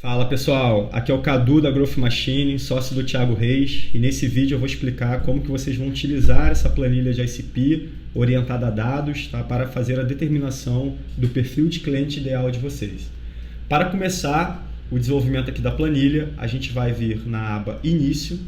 Fala pessoal, aqui é o Cadu da Growth Machine, sócio do Thiago Reis, e nesse vídeo eu vou explicar como que vocês vão utilizar essa planilha de ICP orientada a dados, tá, para fazer a determinação do perfil de cliente ideal de vocês. Para começar o desenvolvimento aqui da planilha, a gente vai vir na aba Início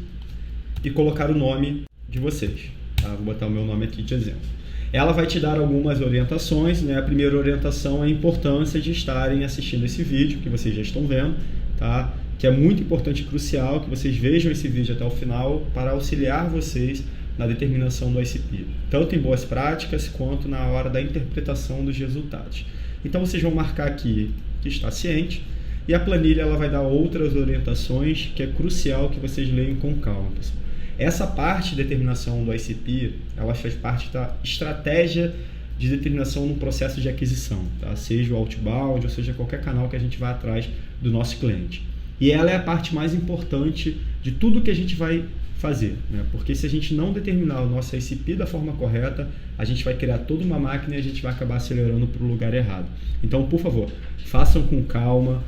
e colocar o nome de vocês. Tá? Vou botar o meu nome aqui de exemplo. Ela vai te dar algumas orientações, né? A primeira orientação é a importância de estarem assistindo esse vídeo, que vocês já estão vendo, tá? Que é muito importante e crucial que vocês vejam esse vídeo até o final para auxiliar vocês na determinação do ICP, tanto em boas práticas quanto na hora da interpretação dos resultados. Então vocês vão marcar aqui que está ciente e a planilha ela vai dar outras orientações que é crucial que vocês leiam com calma, pessoal. Essa parte de determinação do ICP, ela faz parte da estratégia de determinação no processo de aquisição, tá? Seja o outbound, ou seja, qualquer canal que a gente vá atrás do nosso cliente. E ela é a parte mais importante de tudo que a gente vai fazer, né? Porque se a gente não determinar o nosso ICP da forma correta, a gente vai criar toda uma máquina e a gente vai acabar acelerando para o lugar errado. Então, por favor, façam com calma.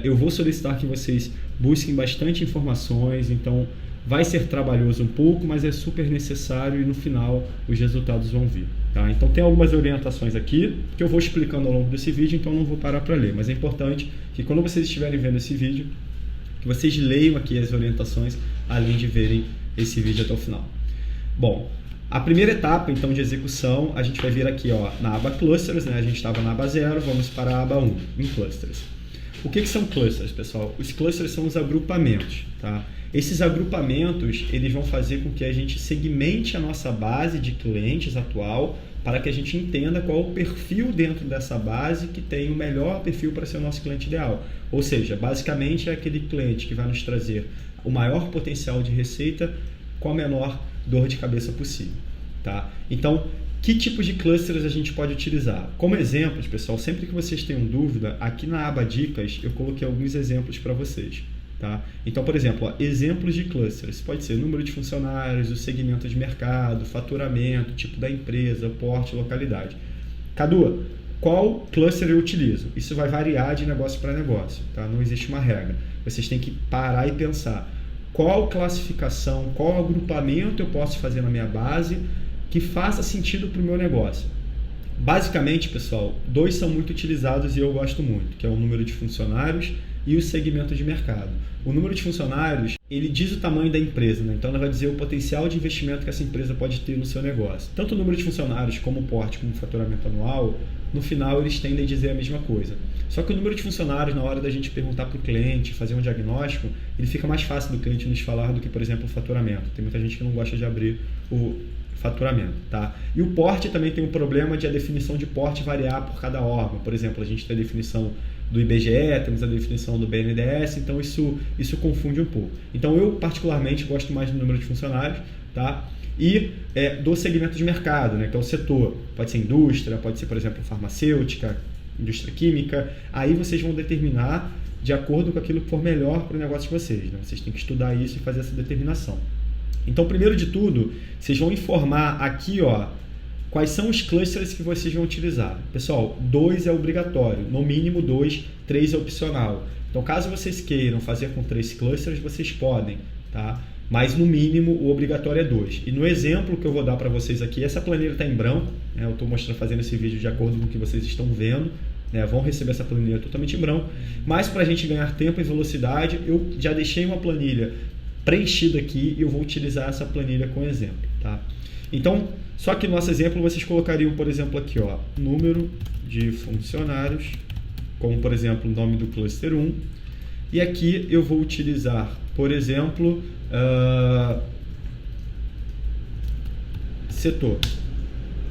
Eu vou solicitar que vocês busquem bastante informações, então vai ser trabalhoso um pouco, mas é super necessário e no final os resultados vão vir. Tá? Então tem algumas orientações aqui que eu vou explicando ao longo desse vídeo, então não vou parar para ler. Mas é importante que quando vocês estiverem vendo esse vídeo, que vocês leiam aqui as orientações, além de verem esse vídeo até o final. Bom, a primeira etapa então de execução, a gente vai vir aqui na aba Clusters, né? A gente estava na aba 0, vamos para a aba 1, em Clusters. O que são clusters, pessoal? Os clusters são os agrupamentos, tá? Esses agrupamentos, eles vão fazer com que a gente segmente a nossa base de clientes atual para que a gente entenda qual o perfil dentro dessa base que tem o melhor perfil para ser o nosso cliente ideal. Ou seja, basicamente é aquele cliente que vai nos trazer o maior potencial de receita com a menor dor de cabeça possível, tá? Então, que tipos de clusters a gente pode utilizar? Como exemplos, pessoal, sempre que vocês tenham dúvida, aqui na aba Dicas eu coloquei alguns exemplos para vocês. Tá? Então, por exemplo, exemplos de clusters. Pode ser número de funcionários, o segmento de mercado, faturamento, tipo da empresa, porte, localidade. Cadu, qual cluster eu utilizo? Isso vai variar de negócio para negócio. Tá? Não existe uma regra. Vocês têm que parar e pensar qual classificação, qual agrupamento eu posso fazer na minha base que faça sentido para o meu negócio. Basicamente, pessoal, dois são muito utilizados e eu gosto muito, que é o número de funcionários e o segmento de mercado. O número de funcionários, ele diz o tamanho da empresa, né? Então ela vai dizer o potencial de investimento que essa empresa pode ter no seu negócio. Tanto o número de funcionários como o porte, como o faturamento anual, no final eles tendem a dizer a mesma coisa. Só que o número de funcionários, na hora da gente perguntar para o cliente, fazer um diagnóstico, ele fica mais fácil do cliente nos falar do que, por exemplo, o faturamento. Tem muita gente que não gosta de abrir o faturamento, tá? E o porte também tem um problema de a definição de porte variar por cada órgão. Por exemplo, a gente tem a definição do IBGE, temos a definição do BNDES, então isso confunde um pouco. Então eu particularmente gosto mais do número de funcionários, tá? E do segmento de mercado, né, que é o setor. Pode ser indústria, pode ser, por exemplo, farmacêutica, indústria química. Aí vocês vão determinar de acordo com aquilo que for melhor para o negócio de vocês, né? Vocês têm que estudar isso e fazer essa determinação. Então, primeiro de tudo, vocês vão informar aqui, quais são os clusters que vocês vão utilizar. Pessoal, 2 é obrigatório, no mínimo 2, 3 é opcional. Então, caso vocês queiram fazer com 3 clusters, vocês podem, tá? Mas no mínimo o obrigatório é 2. E no exemplo que eu vou dar para vocês aqui, essa planilha está em branco, né? Eu estou fazendo esse vídeo de acordo com o que vocês estão vendo, né? Vão receber essa planilha totalmente em branco. Mas para a gente ganhar tempo e velocidade, eu já deixei uma planilha preenchida aqui e eu vou utilizar essa planilha com exemplo, tá? Então, só que no nosso exemplo vocês colocariam, por exemplo, aqui, número de funcionários, como por exemplo o nome do cluster 1, e aqui eu vou utilizar, por exemplo, setor,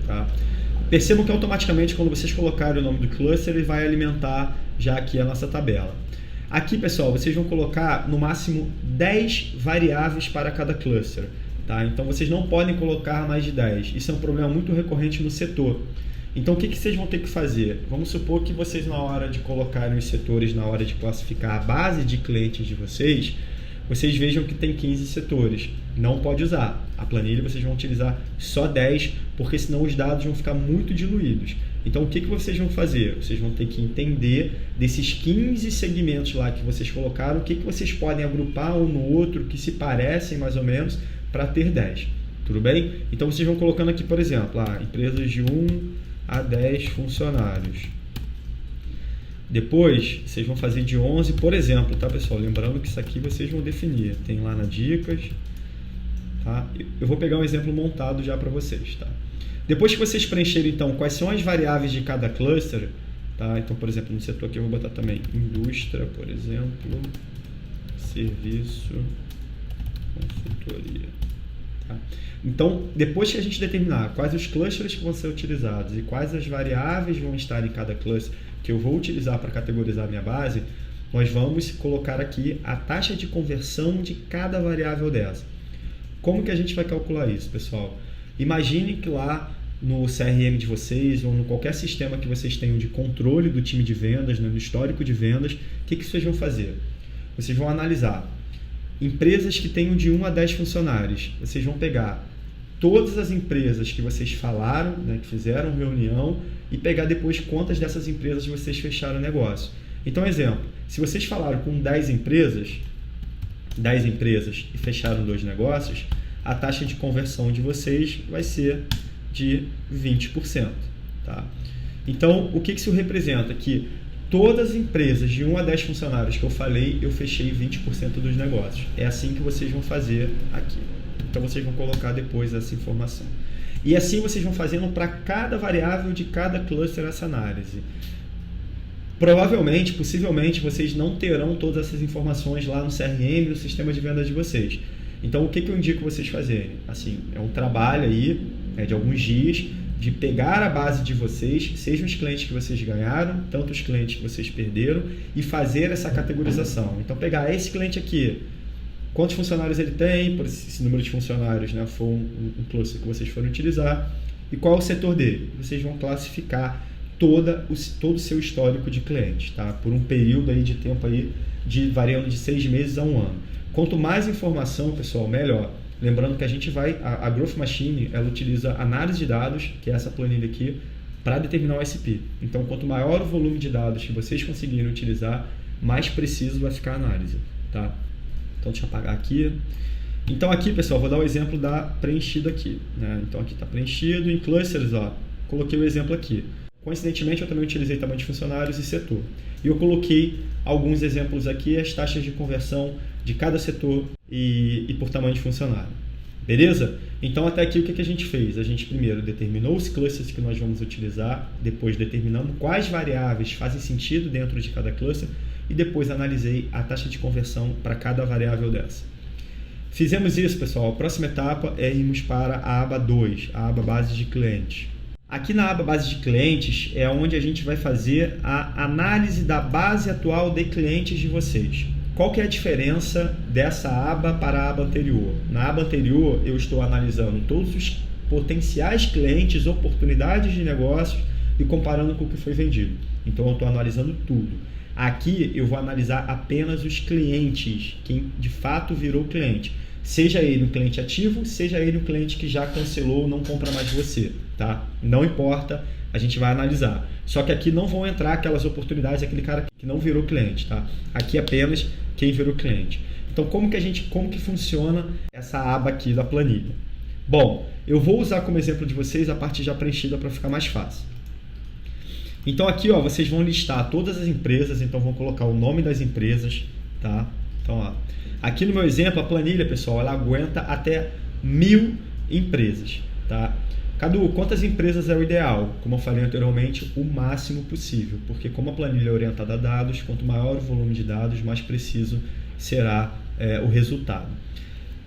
tá? Percebam que automaticamente quando vocês colocarem o nome do cluster, ele vai alimentar já aqui a nossa tabela. Aqui, pessoal, vocês vão colocar no máximo 10 variáveis para cada cluster. Tá? Então, vocês não podem colocar mais de 10. Isso é um problema muito recorrente no setor. Então, o que vocês vão ter que fazer? Vamos supor que vocês, na hora de colocarem os setores, na hora de classificar a base de clientes de vocês vejam que tem 15 setores. Não pode usar. A planilha vocês vão utilizar só 10, porque senão os dados vão ficar muito diluídos. Então, o que vocês vão fazer? Vocês vão ter que entender desses 15 segmentos lá que vocês colocaram, o que vocês podem agrupar um no outro, que se parecem mais ou menos, para ter 10. Tudo bem? Então, vocês vão colocando aqui, por exemplo, empresas de 1 a 10 funcionários. Depois, vocês vão fazer de 11, por exemplo, tá, pessoal? Lembrando que isso aqui vocês vão definir. Tem lá na dicas, tá? Eu vou pegar um exemplo montado já para vocês, tá? Depois que vocês preencherem, então, quais são as variáveis de cada cluster, tá? Então, por exemplo, no setor aqui eu vou botar também indústria, por exemplo, serviço, consultoria, tá? Então, depois que a gente determinar quais os clusters que vão ser utilizados e quais as variáveis vão estar em cada cluster que eu vou utilizar para categorizar a minha base, nós vamos colocar aqui a taxa de conversão de cada variável dessa. Como que a gente vai calcular isso, pessoal? Imagine que lá no CRM de vocês ou no qualquer sistema que vocês tenham de controle do time de vendas, né, no histórico de vendas, o que vocês vão fazer? Vocês vão analisar empresas que tenham de 1 a 10 funcionários. Vocês vão pegar todas as empresas que vocês falaram, né, que fizeram reunião, e pegar depois quantas dessas empresas vocês fecharam o negócio. Então, exemplo, se vocês falaram com 10 empresas e fecharam 2 negócios, a taxa de conversão de vocês vai ser de 20%. Tá? Então, o que isso representa? Que todas as empresas de 1 a 10 funcionários que eu falei, eu fechei 20% dos negócios. É assim que vocês vão fazer aqui. Então, vocês vão colocar depois essa informação. E assim vocês vão fazendo para cada variável de cada cluster essa análise. Provavelmente, possivelmente, vocês não terão todas essas informações lá no CRM, no sistema de vendas de vocês. Então, o que eu indico vocês fazerem? Assim, é um trabalho aí, de alguns dias, de pegar a base de vocês, sejam os clientes que vocês ganharam, tanto os clientes que vocês perderam, e fazer essa categorização. Então, pegar esse cliente aqui, quantos funcionários ele tem, por esse número de funcionários, né, for um cluster que vocês forem utilizar, e qual é o setor dele. Vocês vão classificar todo o seu histórico de clientes, tá? Por um período aí de tempo aí variando de 6 meses a 1 ano. Quanto mais informação, pessoal, melhor. Lembrando que a Growth Machine, ela utiliza análise de dados, que é essa planilha aqui, para determinar o ICP. Então, quanto maior o volume de dados que vocês conseguirem utilizar, mais preciso vai ficar a análise, tá? Então, deixa eu apagar aqui. Então, aqui, pessoal, vou dar o exemplo da preenchida aqui, né? Então, aqui está preenchido. Em clusters, ó, coloquei o exemplo aqui. Coincidentemente, eu também utilizei tamanho de funcionários e setor. E eu coloquei alguns exemplos aqui, as taxas de conversão de cada setor e por tamanho de funcionário. Beleza? Então, até aqui, o que a gente fez? A gente primeiro determinou os clusters que nós vamos utilizar, depois determinamos quais variáveis fazem sentido dentro de cada cluster e depois analisei a taxa de conversão para cada variável dessa. Fizemos isso, pessoal. A próxima etapa é irmos para a aba 2, a aba base de clientes. Aqui na aba base de clientes é onde a gente vai fazer a análise da base atual de clientes de vocês. Qual que é a diferença dessa aba para a aba anterior? Na aba anterior eu estou analisando todos os potenciais clientes, oportunidades de negócios e comparando com o que foi vendido. Então eu estou analisando tudo. Aqui eu vou analisar apenas os clientes, quem de fato virou cliente. Seja ele um cliente ativo, seja ele um cliente que já cancelou ou não compra mais de você, tá? Não importa, a gente vai analisar. Só que aqui não vão entrar aquelas oportunidades, aquele cara que não virou cliente, tá? Aqui apenas quem virou cliente. Então, como que funciona essa aba aqui da planilha? Bom, eu vou usar como exemplo de vocês a parte já preenchida para ficar mais fácil. Então aqui, ó, vocês vão listar todas as empresas, então vão colocar o nome das empresas, tá? Então, ó, aqui no meu exemplo, a planilha, pessoal, ela aguenta até 1000 empresas, tá? Cadu, quantas empresas é o ideal? Como eu falei anteriormente, o máximo possível, porque como a planilha é orientada a dados, quanto maior o volume de dados, mais preciso será o resultado.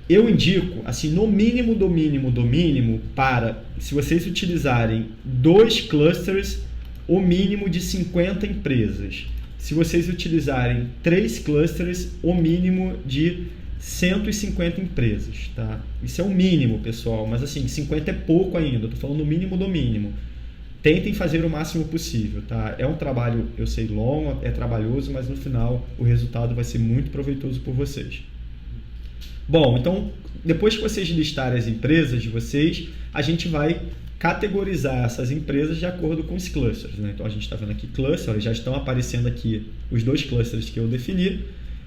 Eu indico, assim, no mínimo do mínimo do mínimo, para, se vocês utilizarem 2 clusters, o mínimo de 50 empresas. Se vocês utilizarem 3 clusters, o mínimo de 150 empresas, tá? Isso é o mínimo, pessoal, mas assim, 50 é pouco ainda, eu tô falando o mínimo do mínimo. Tentem fazer o máximo possível, tá? É um trabalho, eu sei, longo, é trabalhoso, mas no final o resultado vai ser muito proveitoso por vocês. Bom, então, depois que vocês listarem as empresas de vocês, a gente vai categorizar essas empresas de acordo com os clusters, né? Então a gente está vendo aqui cluster, já estão aparecendo aqui os 2 clusters que eu defini,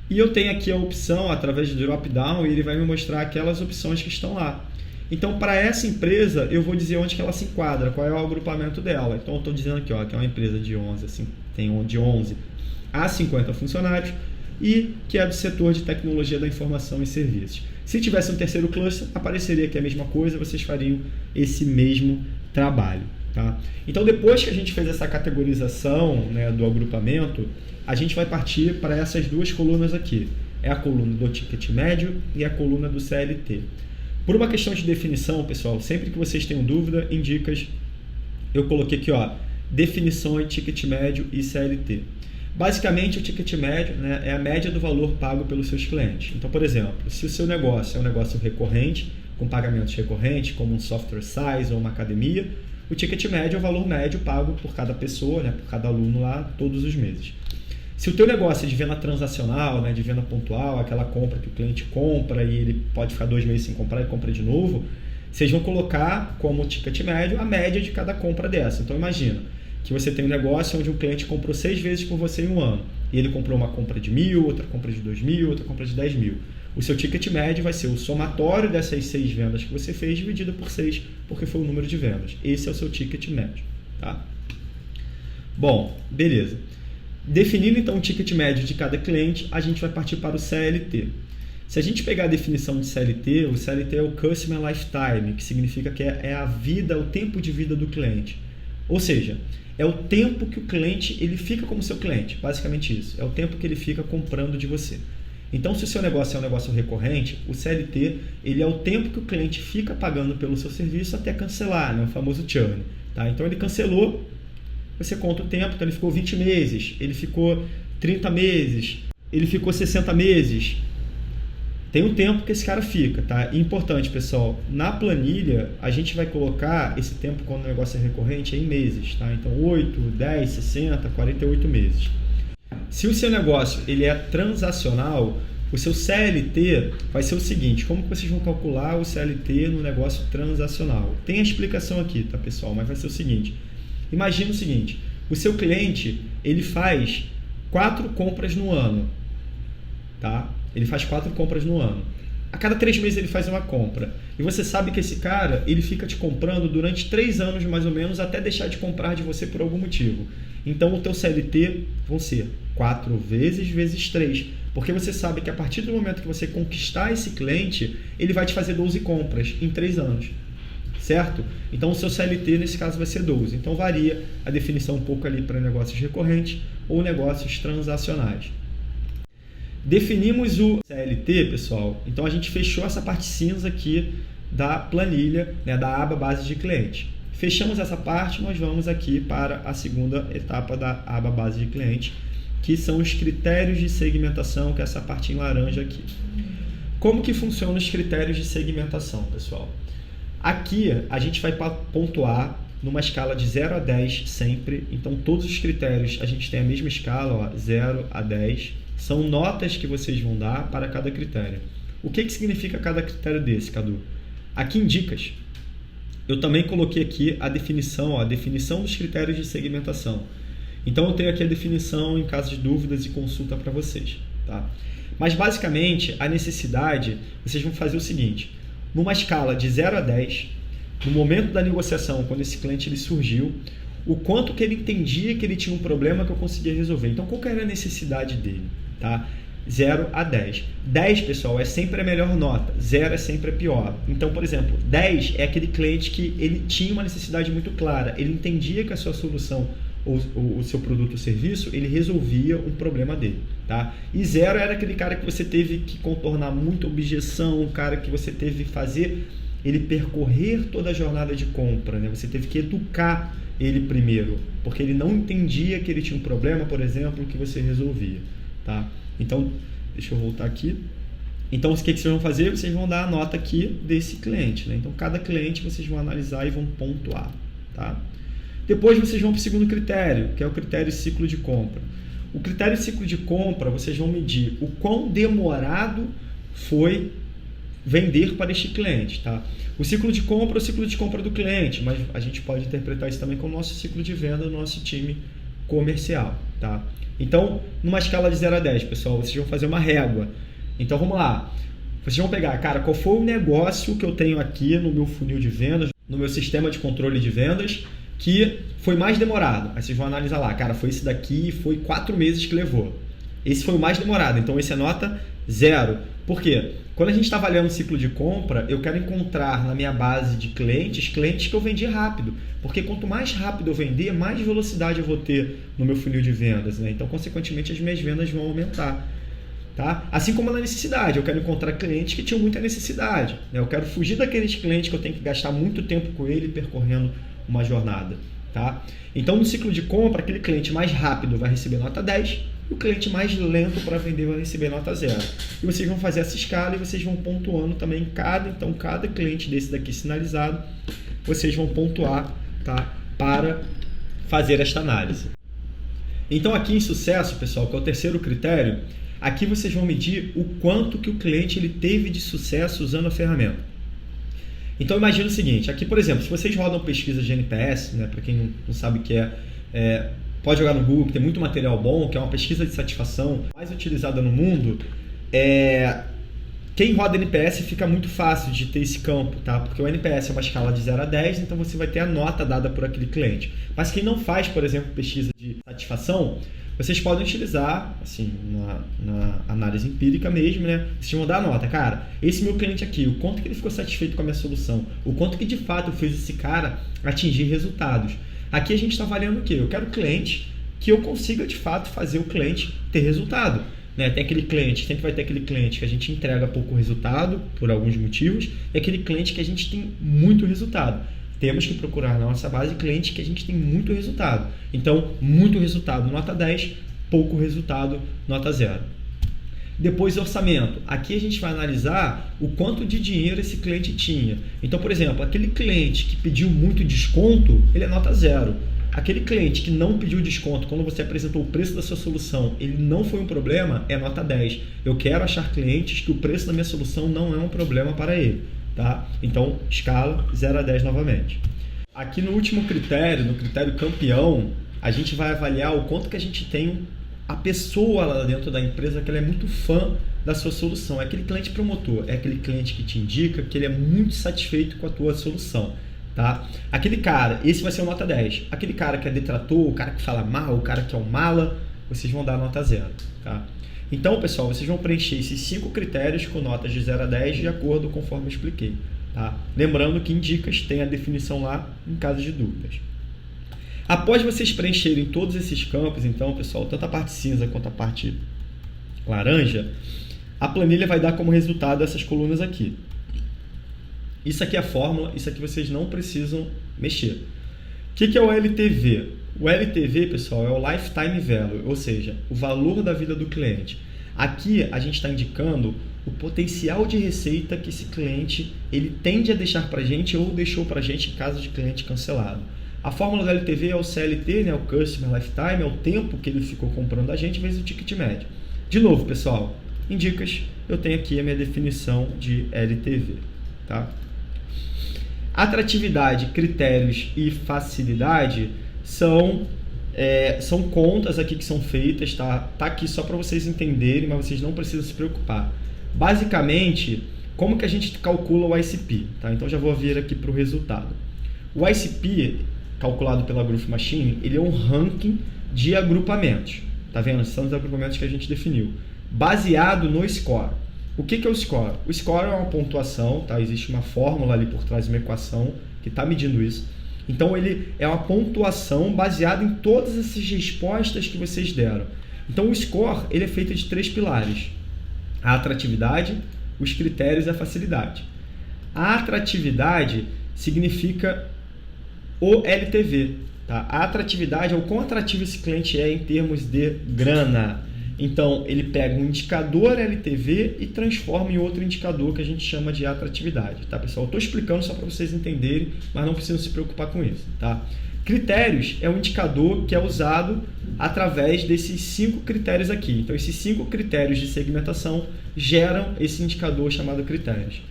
e eu tenho aqui a opção através do drop-down e ele vai me mostrar aquelas opções que estão lá. Então para essa empresa eu vou dizer onde que ela se enquadra, qual é o agrupamento dela. Então eu estou dizendo aqui, ó, que é uma empresa de 11, assim, tem de 11 a 50 funcionários e que é do setor de tecnologia da informação e serviços. Se tivesse um terceiro cluster, apareceria aqui a mesma coisa, vocês fariam esse mesmo trabalho. Tá? Então, depois que a gente fez essa categorização, né, do agrupamento, a gente vai partir para essas 2 colunas aqui. É a coluna do ticket médio e a coluna do CLT. Por uma questão de definição, pessoal, sempre que vocês tenham dúvida em dicas, eu coloquei aqui, ó, definições, ticket médio e CLT. Basicamente, o ticket médio, né, é a média do valor pago pelos seus clientes. Então, por exemplo, se o seu negócio é um negócio recorrente, com pagamentos recorrentes, como um software size ou uma academia, o ticket médio é o valor médio pago por cada pessoa, né, por cada aluno lá, todos os meses. Se o teu negócio é de venda transacional, né, de venda pontual, aquela compra que o cliente compra e ele pode ficar 2 meses sem comprar e compra de novo, vocês vão colocar como ticket médio a média de cada compra dessa. Então, imagina que você tem um negócio onde um cliente comprou 6 vezes por você em um ano. E ele comprou uma compra de 1.000, outra compra de 2.000, outra compra de 10.000. O seu ticket médio vai ser o somatório dessas 6 vendas que você fez dividido por 6, porque foi o número de vendas. Esse é o seu ticket médio. Tá? Bom, beleza. Definindo então o ticket médio de cada cliente, a gente vai partir para o CLT. Se a gente pegar a definição de CLT, o CLT é o Customer Lifetime, que significa que é a vida, o tempo de vida do cliente. Ou seja, é o tempo que o cliente ele fica como seu cliente, basicamente isso. É o tempo que ele fica comprando de você. Então, se o seu negócio é um negócio recorrente, o CLT ele é o tempo que o cliente fica pagando pelo seu serviço até cancelar, né? O famoso churn. Tá? Então, ele cancelou, você conta o tempo, então ele ficou 20 meses, ele ficou 30 meses, ele ficou 60 meses. Tem um tempo que esse cara fica, tá? E importante, pessoal, na planilha a gente vai colocar esse tempo quando o negócio é recorrente em meses, tá? Então 8, 10, 60, 48 meses. Se o seu negócio ele é transacional, o seu CLT vai ser o seguinte, como que vocês vão calcular o CLT no negócio transacional? Tem a explicação aqui, tá, pessoal? Mas vai ser o seguinte, imagina o seguinte, o seu cliente ele faz 4 compras no ano, tá? Ele faz 4 compras no ano. A cada 3 meses ele faz uma compra. E você sabe que esse cara, ele fica te comprando durante 3 anos mais ou menos, até deixar de comprar de você por algum motivo. Então o teu CLT vão ser 4 vezes 3. Porque você sabe que a partir do momento que você conquistar esse cliente, ele vai te fazer 12 compras em 3 anos. Certo? Então o seu CLT nesse caso vai ser 12. Então varia a definição um pouco ali para negócios recorrentes ou negócios transacionais. Definimos o CLT, pessoal. Então a gente fechou essa parte cinza aqui da planilha, né, da aba base de cliente. Fechamos essa parte, nós vamos aqui para a segunda etapa da aba base de cliente, que são os critérios de segmentação, que é essa parte em laranja aqui. Como que funcionam os critérios de segmentação, pessoal? Aqui a gente vai pontuar numa escala de 0 a 10 sempre. Então todos os critérios a gente tem a mesma escala, ó, 0 a 10. São notas que vocês vão dar para cada critério. O que significa cada critério desse, Cadu? Aqui em dicas, eu também coloquei aqui a definição dos critérios de segmentação. Então eu tenho aqui a definição em caso de dúvidas e consulta para vocês. Tá? Mas basicamente a necessidade, vocês vão fazer o seguinte, numa escala de 0 a 10, no momento da negociação, quando esse cliente ele surgiu, o quanto que ele entendia que ele tinha um problema que eu conseguia resolver. Então qual que era a necessidade dele? Tá? 0 a 10. 10, pessoal, é sempre a melhor nota. 0 é sempre a pior. Então, por exemplo, 10 é aquele cliente que ele tinha uma necessidade muito clara. Ele entendia que a sua solução ou o seu produto ou serviço, ele resolvia um problema dele. Tá? E 0 era aquele cara que você teve que contornar muita objeção, um cara que você teve que fazer ele percorrer toda a jornada de compra. Né? Você teve que educar ele primeiro, porque ele não entendia que ele tinha um problema, por exemplo, que você resolvia. Tá? Então, deixa eu voltar aqui. Então, o que vocês vão fazer? Vocês vão dar a nota aqui desse cliente. Né? Então, cada cliente vocês vão analisar e vão pontuar. Tá? Depois, vocês vão para o segundo critério, que é o critério ciclo de compra. O critério ciclo de compra, vocês vão medir o quão demorado foi vender para este cliente, tá? O ciclo de compra é o ciclo de compra do cliente, mas a gente pode interpretar isso também como o nosso ciclo de venda do nosso time comercial, tá? Então, numa escala de 0 a 10, pessoal, vocês vão fazer uma régua. Então, vamos lá. Vocês vão pegar, cara, qual foi o negócio que eu tenho aqui no meu funil de vendas, no meu sistema de controle de vendas, que foi mais demorado. Aí vocês vão analisar lá, cara, foi esse daqui, foi 4 meses que levou. Esse foi o mais demorado, então esse é nota 0. Por quê? Quando a gente está avaliando o ciclo de compra, eu quero encontrar na minha base de clientes que eu vendi rápido. Porque quanto mais rápido eu vender, mais velocidade eu vou ter no meu funil de vendas, né? Então, consequentemente, as minhas vendas vão aumentar. Tá? Assim como na necessidade, eu quero encontrar clientes que tinham muita necessidade. Né? Eu quero fugir daqueles clientes que eu tenho que gastar muito tempo com ele percorrendo uma jornada. Tá? Então, no ciclo de compra, aquele cliente mais rápido vai receber nota 10 e o cliente mais lento para vender vai receber nota 0. E vocês vão fazer essa escala e vocês vão pontuando também cada cliente desse daqui sinalizado, vocês vão pontuar, tá? Para fazer esta análise. Então, aqui em sucesso, pessoal, que é o terceiro critério, aqui vocês vão medir o quanto que o cliente ele teve de sucesso usando a ferramenta. Então, imagina o seguinte, aqui, por exemplo, se vocês rodam pesquisa de NPS, né, para quem não sabe o que pode jogar no Google, que tem muito material bom, que é uma pesquisa de satisfação mais utilizada no mundo. Quem roda NPS fica muito fácil de ter esse campo, tá? Porque o NPS é uma escala de 0 a 10, então você vai ter a nota dada por aquele cliente. Mas quem não faz, por exemplo, pesquisa de satisfação, vocês podem utilizar, assim, na análise empírica mesmo, né? Vocês vão dar a nota. Cara, esse meu cliente aqui, o quanto que ele ficou satisfeito com a minha solução, o quanto que de fato fez esse cara atingir resultados. Aqui a gente está avaliando o quê? Eu quero cliente que eu consiga de fato fazer o cliente ter resultado. Né? Tem aquele cliente, sempre vai ter aquele cliente que a gente entrega pouco resultado por alguns motivos, e aquele cliente que a gente tem muito resultado. Temos que procurar na nossa base clientes que a gente tem muito resultado. Então, muito resultado, nota 10, pouco resultado, nota 0. Depois, orçamento. Aqui a gente vai analisar o quanto de dinheiro esse cliente tinha. Então, por exemplo, aquele cliente que pediu muito desconto, ele é nota 0. Aquele cliente que não pediu desconto, quando você apresentou o preço da sua solução, ele não foi um problema, é nota 10. Eu quero achar clientes que o preço da minha solução não é um problema para ele. Tá? Então, escala 0 a 10 novamente. Aqui no último critério, no critério campeão, a gente vai avaliar o quanto que a gente tem a pessoa lá dentro da empresa que ela é muito fã da sua solução. É aquele cliente promotor, é aquele cliente que te indica que ele é muito satisfeito com a tua solução. Tá? Aquele cara, esse vai ser o nota 10. Aquele cara que é detrator, o cara que fala mal, o cara que é um mala, vocês vão dar nota 0. Tá? Então, pessoal, vocês vão preencher esses 5 critérios com notas de 0 a 10 de acordo conforme eu expliquei. Tá? Lembrando que em dicas tem a definição lá em caso de dúvidas. Após vocês preencherem todos esses campos, então, pessoal, tanto a parte cinza quanto a parte laranja, a planilha vai dar como resultado essas colunas aqui. Isso aqui é a fórmula, isso aqui vocês não precisam mexer. O que é o LTV? O LTV, pessoal, é o Lifetime Value, ou seja, o valor da vida do cliente. Aqui a gente está indicando o potencial de receita que esse cliente ele tende a deixar para a gente ou deixou para a gente em caso de cliente cancelado. A fórmula do LTV é o CLT, né, o Customer Lifetime, é o tempo que ele ficou comprando a gente vezes o ticket médio. De novo, pessoal, em dicas eu tenho aqui a minha definição de LTV. Tá? Atratividade, critérios e facilidade são contas aqui que são feitas, tá aqui só para vocês entenderem, mas vocês não precisam se preocupar. Basicamente, como que a gente calcula o ICP? Tá? Então já vou vir aqui para o resultado. O ICP, calculado pela Growth Machine, ele é um ranking de agrupamentos. Tá vendo? São os agrupamentos que a gente definiu. Baseado no score. O que é o score? O score é uma pontuação, tá? Existe uma fórmula ali por trás, uma equação que está medindo isso. Então, ele é uma pontuação baseada em todas essas respostas que vocês deram. Então, o score ele é feito de 3 pilares. A atratividade, os critérios e a facilidade. A atratividade significa o LTV. Tá? A atratividade é o quão atrativo esse cliente é em termos de grana. Então, ele pega um indicador LTV e transforma em outro indicador que a gente chama de atratividade. Tá, pessoal? Estou explicando só para vocês entenderem, mas não precisam se preocupar com isso. Tá? Critérios é um indicador que é usado através desses 5 critérios aqui. Então, esses 5 critérios de segmentação geram esse indicador chamado critérios.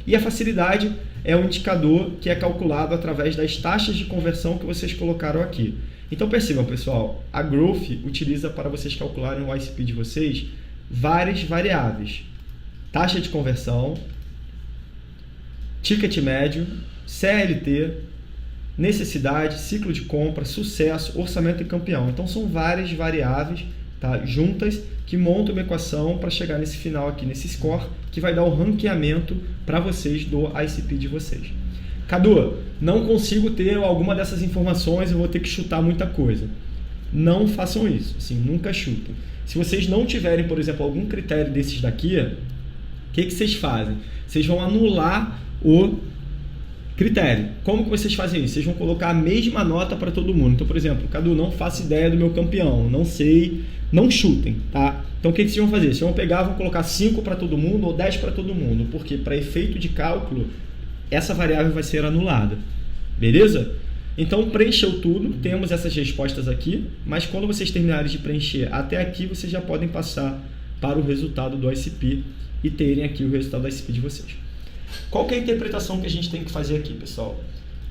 E a facilidade é um indicador que é calculado através das taxas de conversão que vocês colocaram aqui. Então percebam, pessoal, a Growth utiliza para vocês calcularem o ICP de vocês várias variáveis. Taxa de conversão, ticket médio, CLT, necessidade, ciclo de compra, sucesso, orçamento e campeão. Então são várias variáveis, tá, juntas que montam uma equação para chegar nesse final aqui, nesse score, que vai dar o ranqueamento para vocês do ICP de vocês. Cadu, não consigo ter alguma dessas informações, eu vou ter que chutar muita coisa. Não façam isso, assim, nunca chutem. Se vocês não tiverem, por exemplo, algum critério desses daqui, o que vocês fazem? Vocês vão anular o critério. Como que vocês fazem isso? Vocês vão colocar a mesma nota para todo mundo. Então, por exemplo, Cadu, não faço ideia do meu campeão, não sei, não chutem, tá? Então, o que vocês vão fazer? Vocês vão pegar, vão colocar 5 para todo mundo ou 10 para todo mundo, porque para efeito de cálculo, essa variável vai ser anulada. Beleza? Então, preencheu tudo, temos essas respostas aqui, mas quando vocês terminarem de preencher até aqui, vocês já podem passar para o resultado do ICP e terem aqui o resultado do ICP de vocês. Qual que é a interpretação que a gente tem que fazer aqui, pessoal?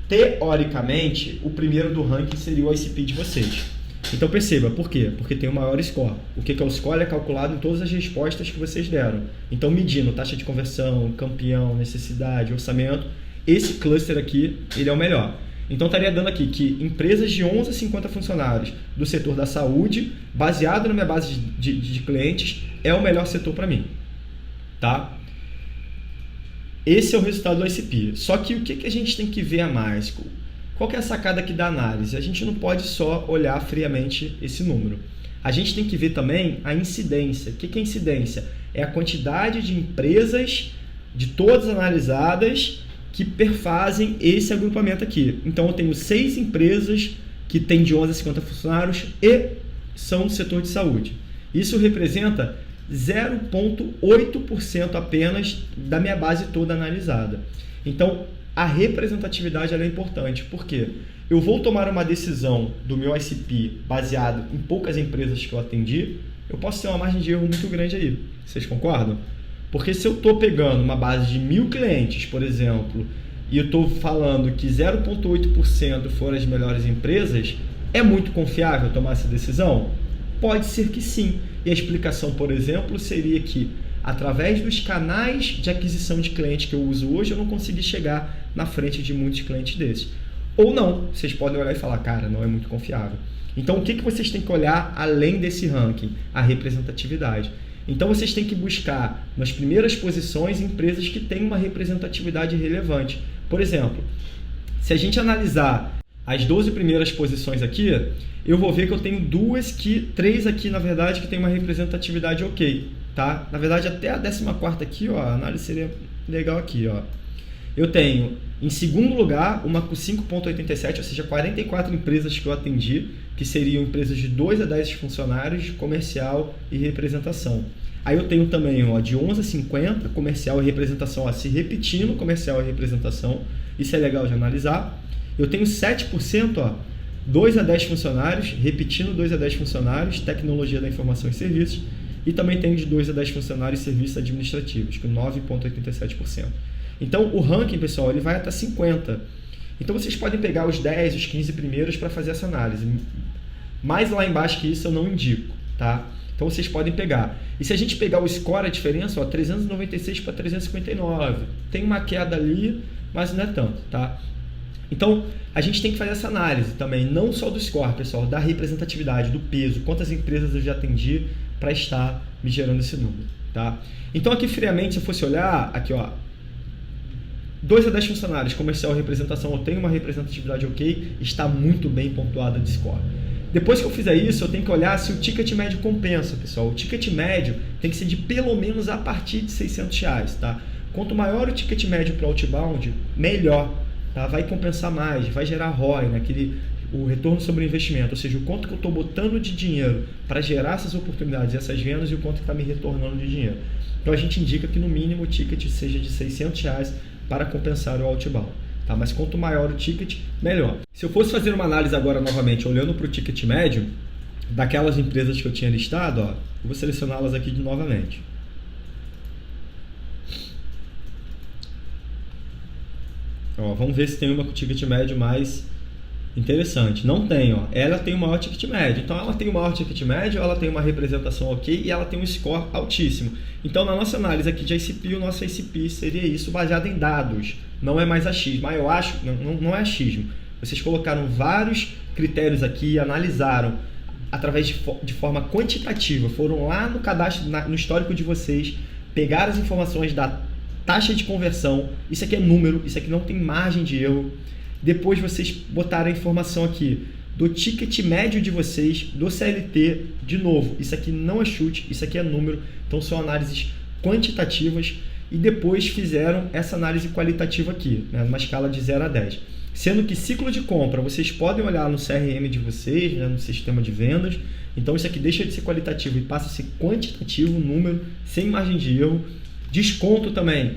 Teoricamente, o primeiro do ranking seria o ICP de vocês. Então perceba, por quê? Porque tem o maior score. O que é o score? É calculado em todas as respostas que vocês deram. Então, medindo taxa de conversão, campeão, necessidade, orçamento, esse cluster aqui, ele é o melhor. Então, estaria dando aqui que empresas de 11 a 50 funcionários do setor da saúde, baseado na minha base de clientes, é o melhor setor para mim. Tá? Esse é o resultado do ICP. Só que o que a gente tem que ver a mais? Qual que é a sacada aqui da análise? A gente não pode só olhar friamente esse número. A gente tem que ver também a incidência. O que é incidência? É a quantidade de empresas, de todas analisadas, que perfazem esse agrupamento aqui. Então, eu tenho 6 empresas que têm de 11 a 50 funcionários e são do setor de saúde. Isso representa 0,8% apenas da minha base toda analisada. Então, a representatividade ela é importante. Por quê? Eu vou tomar uma decisão do meu ICP baseado em poucas empresas que eu atendi, eu posso ter uma margem de erro muito grande aí. Vocês concordam? Porque se eu estou pegando uma base de 1.000 clientes, por exemplo, e eu estou falando que 0,8% foram as melhores empresas, é muito confiável tomar essa decisão? Pode ser que sim. E a explicação, por exemplo, seria que através dos canais de aquisição de clientes que eu uso hoje, eu não consegui chegar na frente de muitos clientes desses. Ou não, vocês podem olhar e falar, cara, não é muito confiável. Então, o que vocês têm que olhar além desse ranking? A representatividade. Então, vocês têm que buscar nas primeiras posições empresas que têm uma representatividade relevante. Por exemplo, se a gente analisar as 12 primeiras posições aqui, eu vou ver que eu tenho 3 aqui, na verdade, que tem uma representatividade ok. Tá? Na verdade, até a 14ª aqui, ó, a análise seria legal aqui. Ó. Eu tenho, em segundo lugar, uma com 5,87, ou seja, 44 empresas que eu atendi, que seriam empresas de 2 a 10 funcionários, comercial e representação. Aí eu tenho também ó, de 11 a 50, comercial e representação, ó, se repetindo, comercial e representação. Isso é legal de analisar. Eu tenho 7%, ó, 2 a 10 funcionários, repetindo 2 a 10 funcionários, tecnologia da informação e serviços. E também tem de 2 a 10 funcionários e serviços administrativos, com 9,87%. Então, o ranking, pessoal, ele vai até 50. Então, vocês podem pegar os 10, os 15 primeiros para fazer essa análise. Mais lá embaixo que isso eu não indico, tá? Então, vocês podem pegar. E se a gente pegar o score, a diferença, ó, 396 para 359. Tem uma queda ali, mas não é tanto, tá? Então, a gente tem que fazer essa análise também, não só do score, pessoal, da representatividade, do peso, quantas empresas eu já atendi para estar me gerando esse número, tá? Então, aqui friamente, se eu fosse olhar, aqui ó, 2 a 10 funcionários, comercial e representação, eu tenho uma representatividade ok, está muito bem pontuada de score. Depois que eu fizer isso, eu tenho que olhar se o ticket médio compensa, pessoal. O ticket médio tem que ser de pelo menos a partir de R$600, tá? Quanto maior o ticket médio para outbound, melhor, tá? Vai compensar mais, vai gerar ROI, né? O retorno sobre o investimento, ou seja, o quanto que eu estou botando de dinheiro para gerar essas oportunidades, essas vendas e o quanto que está me retornando de dinheiro. Então a gente indica que no mínimo o ticket seja de R$600 para compensar o outbound. Tá? Mas quanto maior o ticket, melhor. Se eu fosse fazer uma análise agora novamente, olhando para o ticket médio, daquelas empresas que eu tinha listado, ó, eu vou selecioná-las aqui novamente. Ó, vamos ver se tem uma com ticket médio mais interessante. Não tem, ó. Ela tem o maior ticket médio. Então ela tem o maior ticket médio, ela tem uma representação ok e ela tem um score altíssimo. Então na nossa análise aqui de ICP, o nosso ICP seria isso baseado em dados. Não é mais achismo. Mas eu acho, não é achismo. Vocês colocaram vários critérios aqui, analisaram através de forma quantitativa, foram lá no cadastro, no histórico de vocês, pegaram as informações da taxa de conversão, isso aqui é número, isso aqui não tem margem de erro. Depois vocês botaram a informação aqui do ticket médio de vocês, do CLT, de novo, isso aqui não é chute, isso aqui é número, então são análises quantitativas e depois fizeram essa análise qualitativa aqui, né, numa escala de 0 a 10. Sendo que ciclo de compra, vocês podem olhar no CRM de vocês, né, no sistema de vendas, então isso aqui deixa de ser qualitativo e passa a ser quantitativo, número, sem margem de erro. Desconto também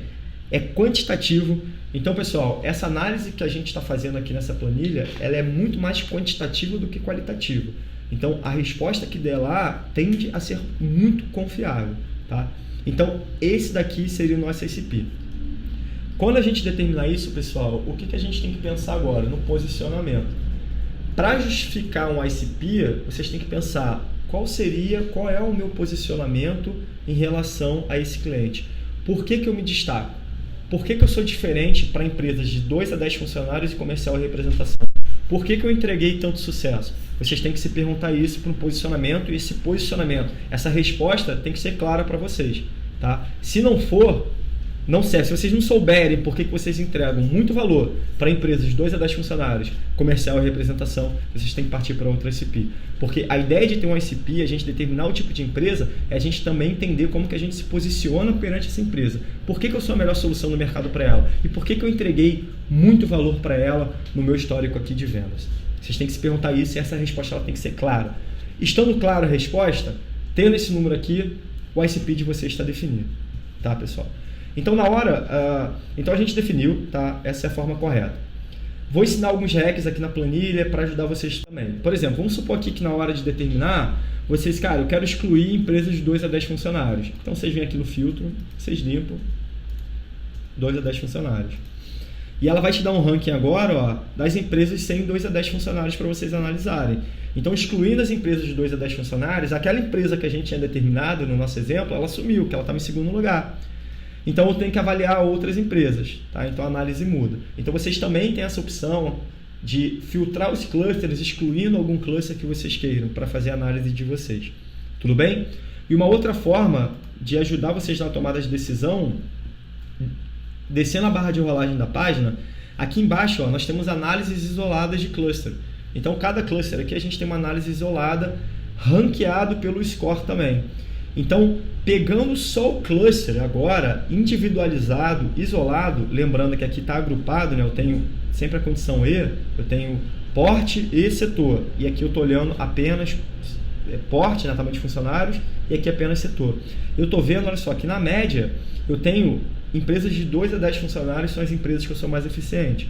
é quantitativo. Então, pessoal, essa análise que a gente está fazendo aqui nessa planilha, ela é muito mais quantitativa do que qualitativa. Então, a resposta que der lá tende a ser muito confiável, tá? Então, esse daqui seria o nosso ICP. Quando a gente determinar isso, pessoal, o que a gente tem que pensar agora? No posicionamento. Para justificar um ICP, vocês têm que pensar qual é o meu posicionamento em relação a esse cliente. Por que eu me destaco? Por que eu sou diferente para empresas de 2 a 10 funcionários e comercial e representação? Por que eu entreguei tanto sucesso? Vocês têm que se perguntar isso para um posicionamento e esse posicionamento, essa resposta tem que ser clara para vocês. Tá? Se não for, não serve. Se vocês não souberem por que vocês entregam muito valor para empresas de 2 a 10 funcionários, comercial e representação, vocês têm que partir para outra ICP. Porque a ideia de ter um ICP, a gente determinar o tipo de empresa, é a gente também entender como que a gente se posiciona perante essa empresa. Por que eu sou a melhor solução no mercado para ela? E por que eu entreguei muito valor para ela no meu histórico aqui de vendas? Vocês têm que se perguntar isso e essa resposta ela tem que ser clara. Estando clara a resposta, tendo esse número aqui, o ICP de vocês está definido. Tá, pessoal? Então, então a gente definiu, tá? Essa é a forma correta. Vou ensinar alguns hacks aqui na planilha para ajudar vocês também. Por exemplo, vamos supor aqui que na hora de determinar, vocês, cara, eu quero excluir empresas de 2 a 10 funcionários. Então, vocês vêm aqui no filtro, vocês limpam 2 a 10 funcionários. E ela vai te dar um ranking agora, ó, das empresas sem 2 a 10 funcionários para vocês analisarem. Então, excluindo as empresas de 2 a 10 funcionários, aquela empresa que a gente tinha determinado no nosso exemplo, ela sumiu, que ela estava em segundo lugar. Então, eu tenho que avaliar outras empresas, tá? Então, a análise muda. Então, vocês também têm essa opção de filtrar os clusters, excluindo algum cluster que vocês queiram para fazer a análise de vocês. Tudo bem? E uma outra forma de ajudar vocês na tomada de decisão, descendo a barra de rolagem da página, aqui embaixo ó, nós temos análises isoladas de cluster. Então, cada cluster aqui a gente tem uma análise isolada, ranqueado pelo score também. Então, pegando só o cluster agora, individualizado, isolado, lembrando que aqui está agrupado, né? Eu tenho sempre a condição E, eu tenho porte e setor. E aqui eu estou olhando apenas porte, né, tamanho de funcionários, e aqui apenas setor. Eu estou vendo, olha só, aqui na média, eu tenho empresas de 2 a 10 funcionários, são as empresas que eu sou mais eficiente.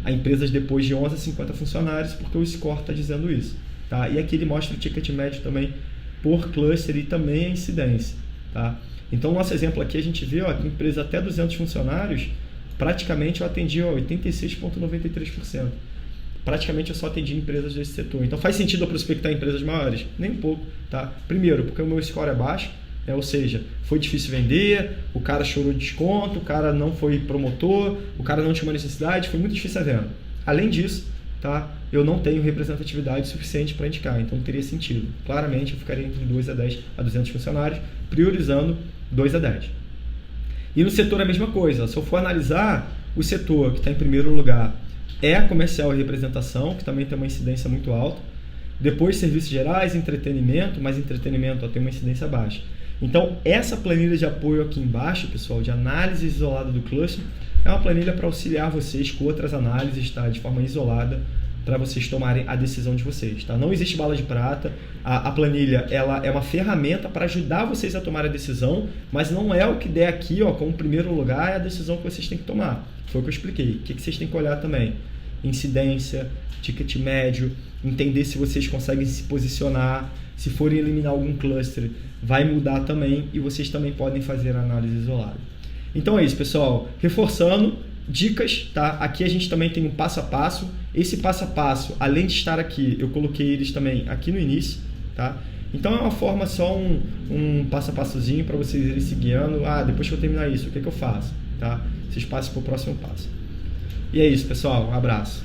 Há empresas depois de 11 a 50 funcionários, porque o score está dizendo isso. Tá? E aqui ele mostra o ticket médio também por cluster e também a incidência. Tá? Então, nosso exemplo aqui, a gente vê ó, que empresa até 200 funcionários, praticamente eu atendi 86,93%. Praticamente eu só atendi empresas desse setor. Então, faz sentido eu prospectar empresas maiores? Nem um pouco. Tá? Primeiro, porque o meu score é baixo, né? Ou seja, foi difícil vender, o cara chorou de desconto, o cara não foi promotor, o cara não tinha uma necessidade, foi muito difícil a venda. Além disso, tá? Eu não tenho representatividade suficiente para indicar, então teria sentido. Claramente eu ficaria entre 2 a 10 a 200 funcionários, priorizando 2 a 10. E no setor é a mesma coisa. Se eu for analisar o setor que está em primeiro lugar é a comercial e representação, que também tem uma incidência muito alta. Depois serviços gerais, entretenimento, mas entretenimento tem uma incidência baixa. Então essa planilha de apoio aqui embaixo, pessoal, de análise isolada do cluster, é uma planilha para auxiliar vocês com outras análises, tá? De forma isolada, para vocês tomarem a decisão de vocês. Tá? Não existe bala de prata, a planilha ela é uma ferramenta para ajudar vocês a tomar a decisão, mas não é o que der aqui ó, como primeiro lugar, é a decisão que vocês têm que tomar. Foi o que eu expliquei. O que vocês têm que olhar também? incidência, ticket médio, entender se vocês conseguem se posicionar, se forem eliminar algum cluster, vai mudar também e vocês também podem fazer a análise isolada. Então é isso, pessoal. Reforçando, dicas, tá? Aqui a gente também tem um passo a passo. Esse passo a passo, além de estar aqui, eu coloquei eles também aqui no início, tá? Então é uma forma só, um passo a passozinho para vocês irem se guiando. Depois que eu terminar isso, o que eu faço? Tá? Vocês passem para o próximo passo. E é isso, pessoal. Um abraço.